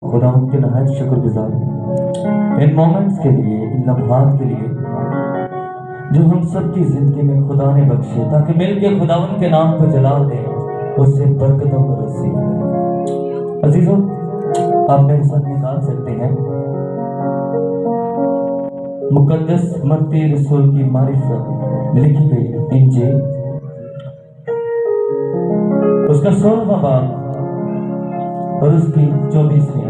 खुदा उनके नहायत शुक्रगुजार हैं इन मोमेंट्स के लिए, इन लम्हात के लिए जो हम सब की जिंदगी में खुदा ने बख्शे, ताकि मिलके खुदा उनके नाम को जलाल दें, उससे बरकतों को रसीद करें। अजीजों, आप मेरे साथ निकाल सकते हैं मुकद्दस मत्ती रसूल की मारिफत लिखी गई इंजील, उसका 16वां बाब और उसकी 24वीं।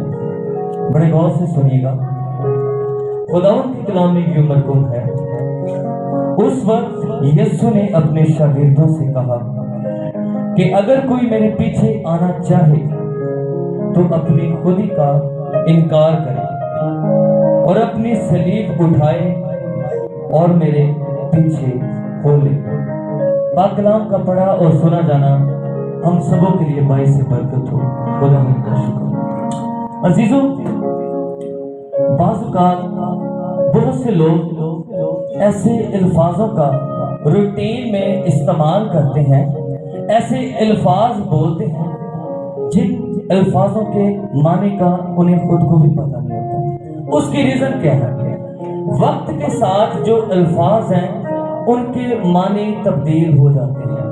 बड़े गौर से सुनिएगा। खुदावंद की कलाम में यूं मरकूम है, उस वक्त यीशु ने अपने शागिर्दों से कहा कि अगर कोई मेरे पीछे आना चाहे तो अपनी खुदी का इनकार करे और अपनी सलीब उठाए और मेरे पीछे हो ले। पाक कलाम का पढ़ा और सुना जाना हम सबों के लिए बाइस से बरकत हो। खुदा का शुक्र। अजीजों, बाज़-औक़ात बहुत से लोग ऐसे अल्फाजों का रूटीन में इस्तेमाल करते हैं, ऐसे अल्फाज बोलते हैं जिन अल्फाजों के माने का उन्हें खुद को भी पता नहीं होता। उसकी रीजन क्या है? वक्त के साथ जो अल्फाज हैं उनके माने तब्दील हो जाते हैं।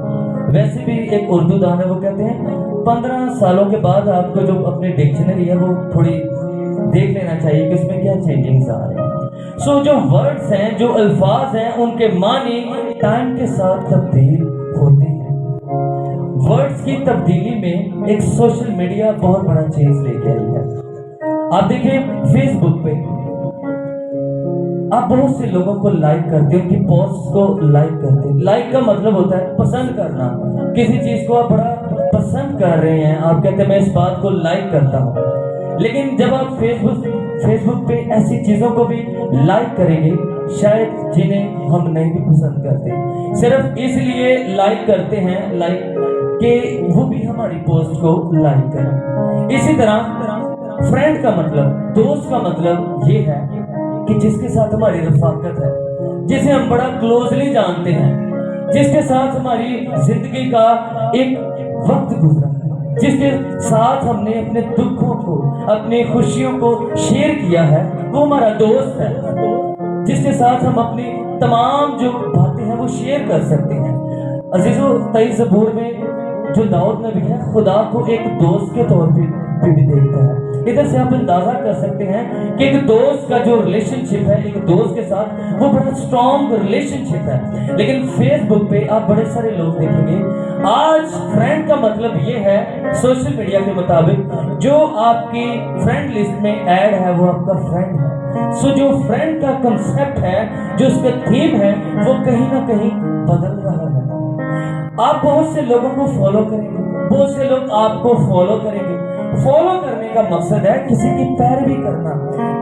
वैसे भी एक उर्दू दान है, वो कहते हैं 15 सालों के बाद आपको जो अपनी डिक्शनरी है वो थोड़ी देख लेना चाहिए कि उसमें क्या चेंजिंग्स आ रहे हैं। सो जो वर्ड्स हैं, जो अल्फाज हैं, उनके माने टाइम के साथ तब्दील होते हैं। वर्ड्स की तब्दीली में एक सोशल मीडिया बहुत बड़ा चेंज लेके आई है। आप देखिए फेसबुक पे आप बहुत से लोगों को लाइक करते हो, उनकी पोस्ट को लाइक करते हैं। लाइक का मतलब होता है पसंद करना। किसी चीज को आप बड़ा पसंद कर रहे हैं, आप कहते हैं मैं इस बात को लाइक करता हूँ। लेकिन जब आप फेसबुक पे ऐसी चीजों को भी लाइक करेंगे शायद जिन्हें हम नहीं भी पसंद करते, सिर्फ इसलिए लाइक करते हैं लाइक कि वो भी हमारी पोस्ट को लाइक करें। इसी तरह फ्रेंड का मतलब, दोस्त का मतलब ये है कि जिसके साथ हमारी रफाकत है, जिसे हम बड़ा क्लोजली जानते हैं, जिसके साथ हमारी जिंदगी का एक वक्त गुजरा है, जिसके साथ हमने अपने दुखों को, अपनी खुशियों को शेयर किया है, वो हमारा दोस्त है। जिसके साथ हम अपनी तमाम जो बातें हैं वो शेयर कर सकते हैं। अजीजों, 23 ज़बूर में जो दाऊद नबी है खुदा को एक दोस्त के तौर पे भी देखता है। इधर से आप अंदाजा कर सकते हैं कि एक दोस्त का जो रिलेशनशिप है, एक दोस्त के साथ वो बड़ा स्ट्रॉन्ग रिलेशनशिप है। लेकिन फेसबुक पे आप बड़े सारे लोग देखेंगे, आज फ्रेंड का मतलब ये है सोशल मीडिया के मुताबिक जो आपकी फ्रेंड लिस्ट में ऐड है वो आपका फ्रेंड है। सो जो फ्रेंड का कंसेप्ट है, जो उसका थीम है, वो कहीं ना कहीं बदल रहा है। आप बहुत से लोगों को फॉलो करेंगे, बहुत से लोग आपको फॉलो करेंगे। फॉलो करने का मकसद है किसी की पैरवी करना,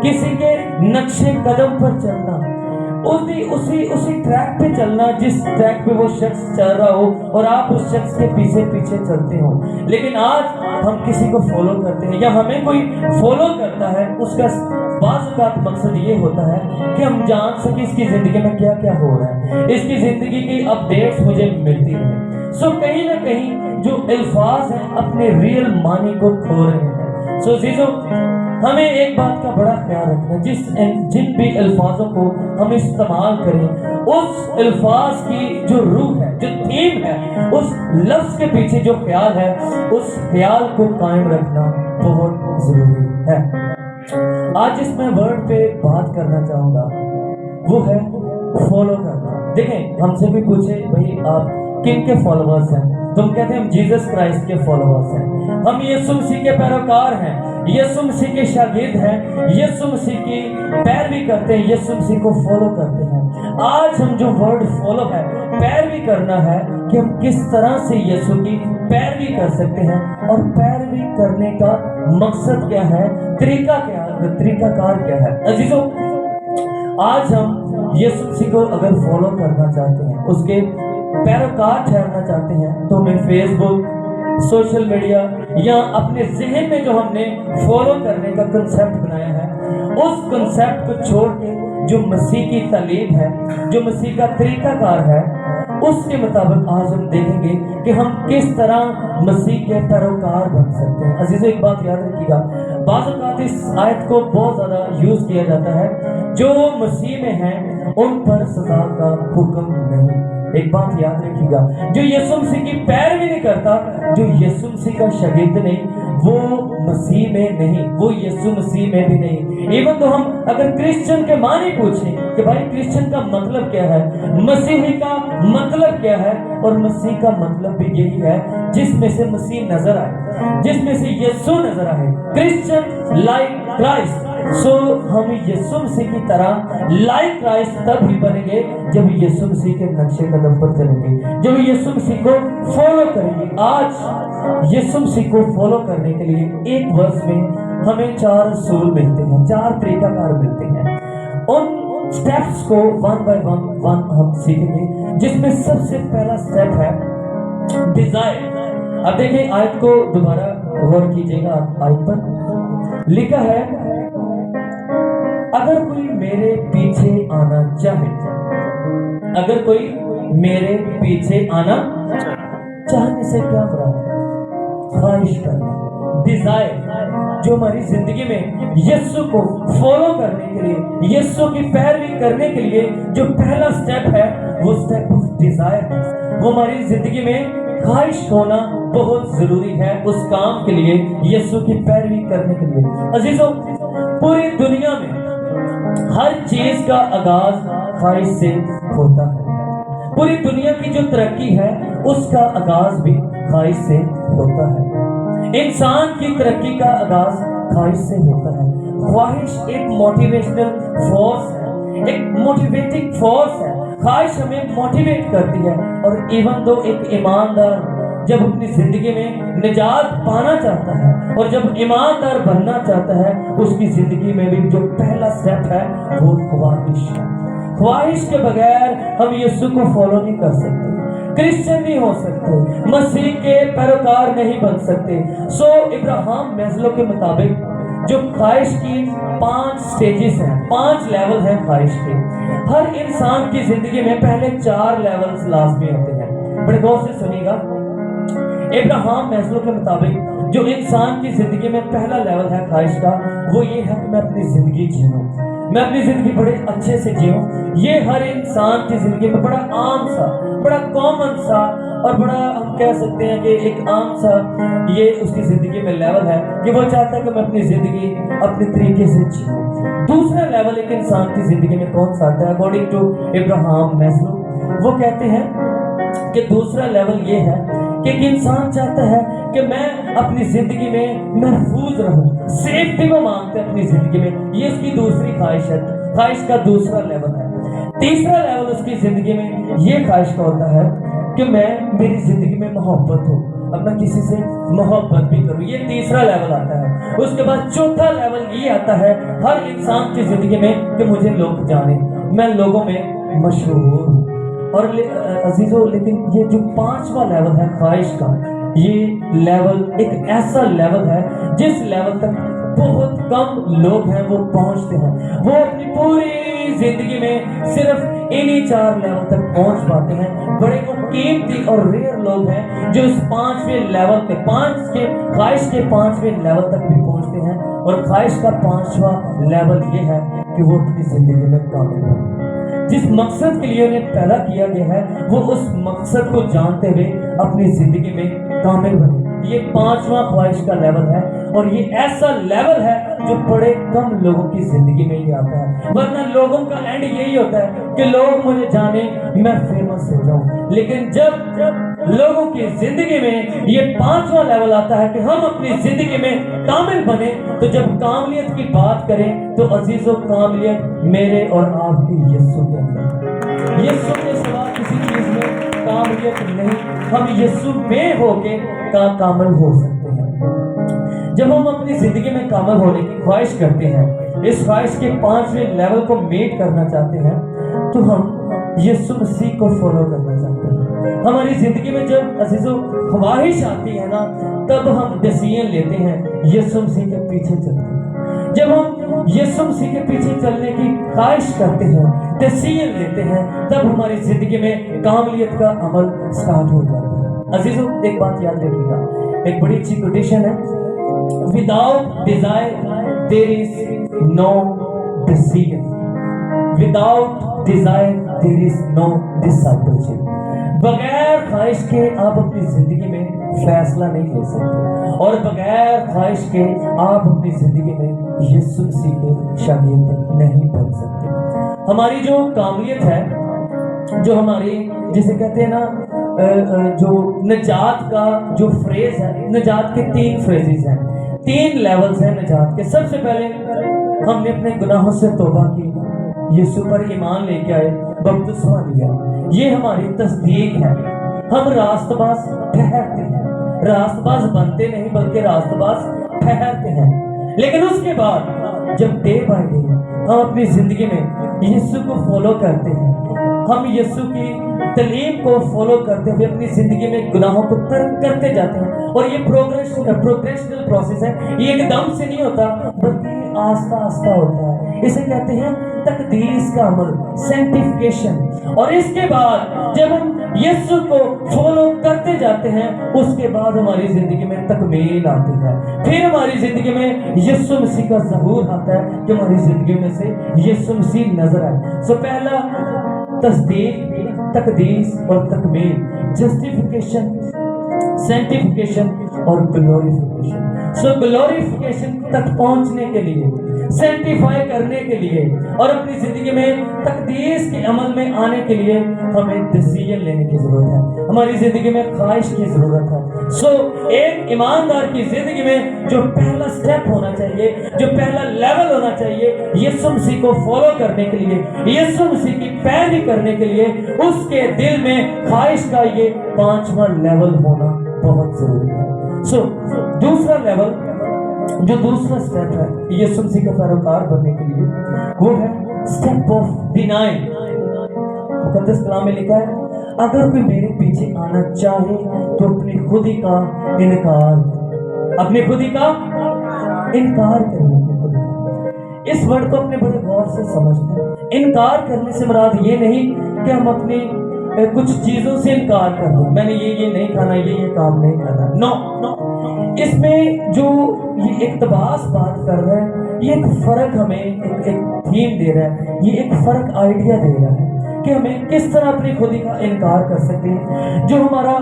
किसी के नक्शे कदम पर चलना, उसी ट्रैक पे चलना जिस ट्रैक पे वो शख्स चल रहा हो और आप उस शख्स के पीछे पीछे चलते हो। लेकिन आज हम किसी को फॉलो करते हैं या हमें कोई फॉलो करता है, उसका बाज़ का मकसद ये होता है कि हम जान सके इसकी जिंदगी में क्या क्या हो रहा है, इसकी जिंदगी की अपडेट्स मुझे मिलती रहे। सो कहीं ना कहीं जो अल्फाज हैं अपने रियल मानी को खो रहे हैं। सो जीजो, हमें एक बात का बड़ा ख्याल रखना, जिन भी अल्फाजों को हम इस्तेमाल करें, उस अल्फाज की जो रूह है, जो थीम है, उस लफ्ज के पीछे जो ख्याल है, उस ख्याल को कायम रखना बहुत जरूरी है। आज जिस मैं वर्ड पे बात करना चाहूंगा वो है फॉलो करना। देखें, हमसे भी पूछे भाई आप किन के फॉलोअर्स हैं, तो हम कहते हैं हम जीसस क्राइस्ट के फॉलोअर्स हैं, हम यीशु मसीह के पैरोकार हैं, यीशु मसीह के शागिर्द हैं, यीशु मसीह की पैरवी करते हैं, यीशु मसीह को फॉलो करते हैं। आज हम जो वर्ड फॉलो है, पैरवी करना है कि हम किस तरह से यीशु की पैरवी कर सकते हैं और पैरवी करने का मकसद क्या है, तरीकाकार क्या है। अजीजों, आज हम यीशु मसीह को अगर फॉलो करना चाहते हैं, उसके पैरोकार ठहरना चाहते हैं, तो हमें फेसबुक, सोशल मीडिया या अपने जहन में जो हमने फॉलो करने का कंसेप्ट बनाया है, उस कंसेप्ट को छोड़ के जो मसीह की तालीम है, जो मसीह का तरीकाकार है, उसके मुताबिक आज हम देखेंगे कि हम किस तरह मसीह के पैरोकार बन सकते हैं। अजीजों, एक बात याद रखिएगा, بعض اوقات اس آیت کو بہت زیادہ یوز کیا جاتا ہے، جو مسیح میں ہیں ان پر سزا کا حکم نہیں۔ ایک بات یاد رکھیے گا، جو یسوع مسیح کی پیروی نہیں کرتا، جو یسوع مسیح کا شاگرد نہیں، وہ مسیح میں نہیں، وہ یسوع مسیح میں بھی نہیں۔ ایون تو ہم اگر کرسچن کے معنی پوچھیں کہ بھائی کرسچن کا مطلب کیا ہے، مسیحی کا مطلب کیا ہے، اور مسیح کا مطلب بھی یہی ہے جس میں سے مسیح نظر آئے، جس میں سے یسوع نظر آئے۔ کرسچن لائک کرائسٹ، سو ہم یسوع مسیح کی طرح لائک کرائسٹ تب ہی بنیں گے جب یسوع مسیح کے نقشے قدم پر چلیں گے، جب یسوع مسیح کو فالو کریں گے۔ آج یسوع مسیح کو فالو کرنے کے لیے ایک ورس میں ہمیں 4 اصول ملتے ہیں، 4 طریقہ کار ملتے ہیں۔ ان سٹیپس کو ون بائی ون ہم سیکھیں گے، جس میں سب سے پہلا سٹیپ ہے ڈیزائر۔ اب دیکھیں آیت کو دوبارہ غور کیجئے گا، آیت پر لکھا ہے اگر کوئی میرے پیچھے آنا چاہے، اگر کوئی میرے پیچھے آنا چاہنے سے کیا مراد ہے؟ خواہش کرنا، ڈیزائر، جو ہماری زندگی میں یسوع کو فالو کرنے کے لیے، یسوع کی پیروی کرنے کے لیے جو پہلا سٹیپ ہے وہ سٹیپ آف ڈیزائر ہے۔ وہ ہماری زندگی میں خواہش ہونا بہت ضروری ہے اس کام کے لیے، یسوع کی پیروی کرنے کے لیے۔ عزیزوں، پوری دنیا میں ہر چیز کا آغاز خواہش سے ہوتا ہے۔ پوری دنیا کی جو ترقی ہے اس کا آغاز بھی خواہش سے ہوتا ہے۔ انسان کی ترقی کا آغاز خواہش سے ہوتا ہے۔ خواہش ایک موٹیویشنل فورس ہے، ایک موٹیویٹنگ فورس ہے۔ خواہش ہمیں موٹیویٹ کرتی ہے، اور ایون دو ایک ایماندار جب اپنی زندگی میں نجات پانا چاہتا ہے اور جب ایماندار بننا چاہتا ہے، اس کی زندگی میں بھی جو پہلا سٹیپ ہے وہ خواہش ہے۔ خواہش کے بغیر ہم یسوع کو فالو نہیں کر سکتے، کرسچن نہیں ہو سکتے، مسیح کے پیروکار نہیں بن سکتے۔ سو ابراہم میزلو کے مطابق جو خواہش کی 5 سٹیجز ہیں، 5 لیول ہیں خواہش کے۔ ہر انسان کی زندگی میں پہلے 4 لیولز لازمی ہوتے ہیں۔ بڑے غور سے سنیے گا، ابراہم میزلو کے مطابق جو انسان کی زندگی میں پہلا لیول ہے خواہش کا، وہ یہ ہے کہ میں اپنی زندگی جیوں، میں اپنی زندگی بڑے اچھے سے جیوں۔ یہ ہر انسان کی زندگی میں بڑا عام سا، بڑا کامن سا، اور بڑا ہم کہہ سکتے ہیں کہ ایک عام سا یہ اس کی زندگی میں لیول ہے کہ وہ چاہتا ہے کہ میں اپنی زندگی اپنے طریقے سے جیوں۔ دوسرا لیول ایک انسان کی زندگی میں کون سا آتا ہے اکارڈنگ ٹو ابراہم میزلو؟ وہ کہتے ہیں کہ دوسرا لیول یہ ہے کہ ایک انسان چاہتا ہے کہ میں اپنی زندگی میں محفوظ رہوں، سیفٹی کو مانگتے ہیں اپنی زندگی میں، یہ اس کی دوسری خواہش ہے، خواہش کا دوسرا لیول ہے۔ تیسرا لیول اس کی زندگی میں یہ خواہش کا ہوتا ہے کہ میری زندگی میں محبت ہو، اب میں کسی سے محبت بھی کروں، یہ تیسرا لیول آتا ہے۔ اس کے بعد چوتھا لیول یہ آتا ہے ہر انسان کی زندگی میں کہ مجھے لوگ جانیں، میں لوگوں میں مشہور ہوں۔ اور عزیزوں، لیکن یہ جو 5واں لیول ہے خواہش کا، یہ لیول ایک ایسا لیول ہے جس لیول تک بہت کم لوگ ہیں وہ پہنچتے ہیں۔ وہ اپنی پوری زندگی میں صرف انہی 4 لیول تک پہنچ پاتے ہیں۔ بڑے وہ قیمتی اور ریئر لوگ ہیں جو اس 5ویں لیول پہ خواہش کے 5ویں لیول تک بھی پہنچتے ہیں۔ اور خواہش کا 5واں لیول یہ ہے کہ وہ اپنی زندگی میں کامل ہیں، جس مقصد کے لیے انہیں پیدا کیا گیا ہے وہ اس مقصد کو جانتے ہوئے اپنی زندگی میں کامل بنے۔ یہ 5واں خواہش کا لیول ہے، اور یہ ایسا لیول ہے جو بڑے کم لوگوں کی زندگی میں ہی آتا ہے، ورنہ لوگوں کا اینڈ یہی ہوتا ہے کہ لوگ مجھے جانیں، میں فیمس ہو جاؤں۔ لیکن جب لوگوں کی زندگی میں یہ 5واں لیول آتا ہے کہ ہم اپنی زندگی میں کامل بنے، تو جب کاملیت کی بات کریں تو عزیزوں، کاملیت میرے اور آپ کی یسوع کے اندر، یسوع کے سوا کسی چیز میں کاملیت نہیں۔ ہم یسوع میں ہو کے کامل ہو سکتے ہیں۔ جب ہم اپنی زندگی میں کامل ہونے کی خواہش کرتے ہیں، اس خواہش کے 5ویں لیول کو میٹ کرنا چاہتے ہیں، تو ہم یسوع مسیح کو فالو کرنا چاہتے ہیں۔ ہماری زندگی میں جب عزیزوں خواہش آتی ہے نا، تب ہم ڈیسیژن لیتے ہیں یسوع مسیح کے پیچھے چلتے ہیں۔ جب ہم یسوع مسیح کے پیچھے چلنے کی خواہش کرتے ہیں، ڈیسیژن لیتے ہیں، تب ہماری زندگی میں کاملیت کا عمل سٹارٹ ہو جاتا ہے۔ عزیزوں، ایک بات یاد رکھیے گا، ایک بڑی اچھی کوٹیشن ہے without desire there is no decision, without desire there is no discipleship. बगैर ख्वाहिश के आप अपनी जिंदगी में फैसला नहीं ले सकते, और बगैर ख्वाहिश के आप अपनी जिंदगी में यीशु मसीह के शागिर्द नहीं बन सकते। हमारी जो काबिलियत है, जो हमारी जिसे कहते हैं ना, जो नजात का जो फ्रेज है, नजात के 3 फ्रेजेस हैं, 3 लेवल्स हैं नजात के। सबसे पहले हमने अपने गुनाहों से तौबा की, यीशु पर ईमान लेके आए, बपतिस्मा लिया, ये हमारी तस्दीक है। हम रास्तबाज ठहरते हैं, रास्तबाज बनते नहीं बल्कि रास्तबाज ठहरते हैं। लेकिन उसके बाद जब डे बाय डे हम अपनी जिंदगी में यीशु को फॉलो करते हैं, हम यीशु की तालीम को फॉलो करते हुए अपनी जिंदगी में गुनाहों को तर्क करते जाते हैं। और ये प्रोग्रेशनल प्रोसेस है, ये एकदम से नहीं होता बल्कि आस्ता आस्ता होता है। इसे कहते हैं तकदीस का अमल, सैंक्टिफिकेशन। और इसके बाद जब हम यीशु को फॉलो करते जाते हैं, उसके बाद हमारी जिंदगी में तकमील आती है। फिर हमारी जिंदगी में यीशु मसीह का ज़हूर आता है कि हमारी जिंदगी में से यीशु मसीह नजर आए। सो पहला तस्दीक, तकदीस और तकमील, जस्टिफिकेशन, सैंक्टिफिकेशन और ग्लोरिफिकेशन। सो ग्लोरिफिकेशन तक पहुंचने के लिए, सैंक्टिफाई करने के लिए और अपनी जिंदगी में तकदीस के अमल में आने के लिए हमें डिसीजन लेने की जरूरत है, हमारी जिंदगी में ख्वाहिश की जरूरत है। सो एक ईमानदार की जिंदगी में जो पहला स्टेप होना चाहिए, जो पहला लेवल होना चाहिए, यीशु मसीह को फॉलो करने के लिए, यीशु मसीह की पैरवी करने के लिए, उसके दिल में ख्वाहिश का ये 5वां लेवल होना बहुत जरूरी है। सो दूसरा लेवल, जो दूसरा स्टेप है यीशु मसीह के पैरोकार बनने के लिए, वो है स्टेप ऑफ डिनाइंग। मुकद्दस कलाम में लिखा है, अगर कोई मेरे पीछे आना चाहे तो अपनी खुदी का इनकार, अपनी खुदी का इनकार करें। इस वर्ड को अपने बड़े गौर से समझते। इनकार करने से मुराद ये नहीं कि हम अपनी कुछ चीजों से इनकार कर दें, मैंने ये नहीं खाना, ये काम नहीं करना। नो, इसमें जो ये इक्तबास बात कर रहा है, ये एक फर्क हमें एक थीम दे रहा है, ये एक फर्क आइडिया दे रहा है कि हमें किस तरह अपनी खुदी का इनकार कर सकते हैं। जो हमारा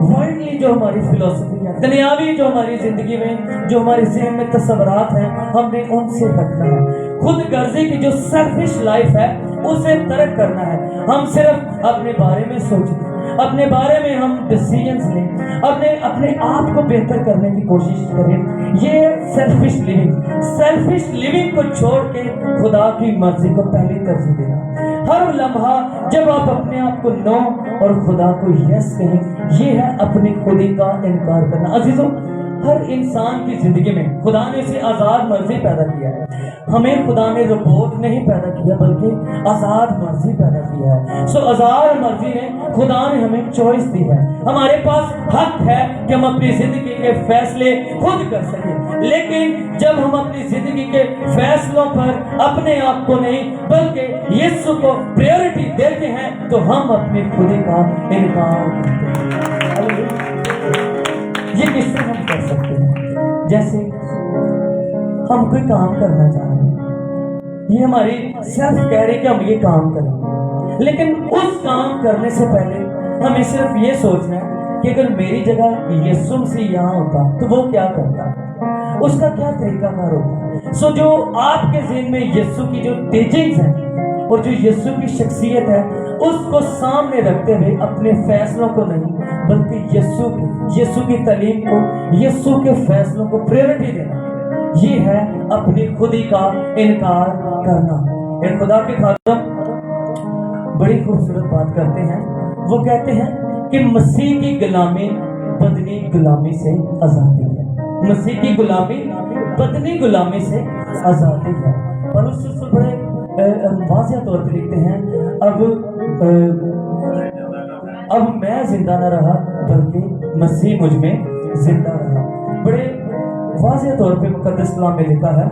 वर्ल्डली, जो हमारी फिलोसफी है, दुनियावी जो हमारी जिंदगी में, जो हमारे ज़हन में तस्वुरात हैं, हमने उनसे हटना है। खुद गर्जी की जो सेल्फिश लाइफ है उसे तर्क करना है। हम सिर्फ अपने बारे में सोचें, अपने बारे में हम डिसीजंस लें, अपने आप को बेहतर करने की कोशिश करें। ये सेल्फिश लिविंग को छोड़ के खुदा की मर्जी को पहली तरजीह देना। हर लम्हा जब आप अपने आप को नो और खुदा को यस कहें, ये है अपनी खुदी का इनकार करना। अजीजों, हर इंसान की जिंदगी में खुदा ने इसे आज़ाद मर्जी पैदा किया है। हमें खुदा ने रोबोट नहीं पैदा किया बल्कि आज़ाद मर्जी पैदा किया है। सो आज़ाद मर्जी ने खुदा ने हमें चॉइस दी है। हमारे पास हक है कि हम अपनी जिंदगी के फैसले खुद कर सकें। लेकिन जब हम अपनी जिंदगी के फैसलों पर अपने आप को नहीं बल्कि यीशु को प्रायोरिटी देते हैं, तो हम अपनी खुदी का इनकार करते हैं। ये किससे हम कर सकते हैं? जैसे हम कोई काम करना चाह रहे हैं, ये हमारी सेल्फ कह रही कि हम ये काम करें, लेकिन उस काम करने से पहले हमें सिर्फ ये सोचना है कि अगर मेरी जगह यीशु मसीह यहाँ होता तो वो क्या करता, उसका क्या तरीकाकार होता। सो जो आपके ज़हन में यीशु की जो टीचिंग्स हैं और जो यीशु की शख्सियत है, उसको सामने रखते हुए अपने फैसलों को नहीं बल्कि यीशु की तालीम को, यीशु के फैसलों को प्रायोरिटी देना, ये है अपनी खुदी का इनकार करना। एक खुदा के खादम बड़ी खूबसूरत बात करते हैं। वो कहते हैं कि मसीह की गुलामी बदनी गुलामी से आज़ादी है। मसीह की गुलामी बदनी गुलामी से आज़ादी है। और उससे बड़े वाज़ेह तौर पर लिखते हैं, अब मैं जिंदा न रहा बल्कि मसीह मुझ में जिंदा रहा। बड़े वाज़ेह तौर पे मुकद्दस कलाम में लिखा है,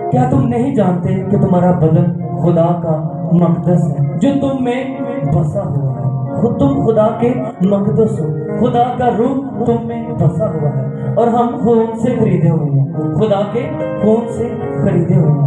क्या तुम नहीं जानते कि तुम्हारा बदन खुदा का मकदस है जो तुम में बसा हुआ है। तुम खुदा के मकदस हो। خدا کا روح تم میں بسا ہوا ہے اور ہم خون سے خریدے ہوئے ہیں، خدا کے خون سے خریدے ہوئے ہیں۔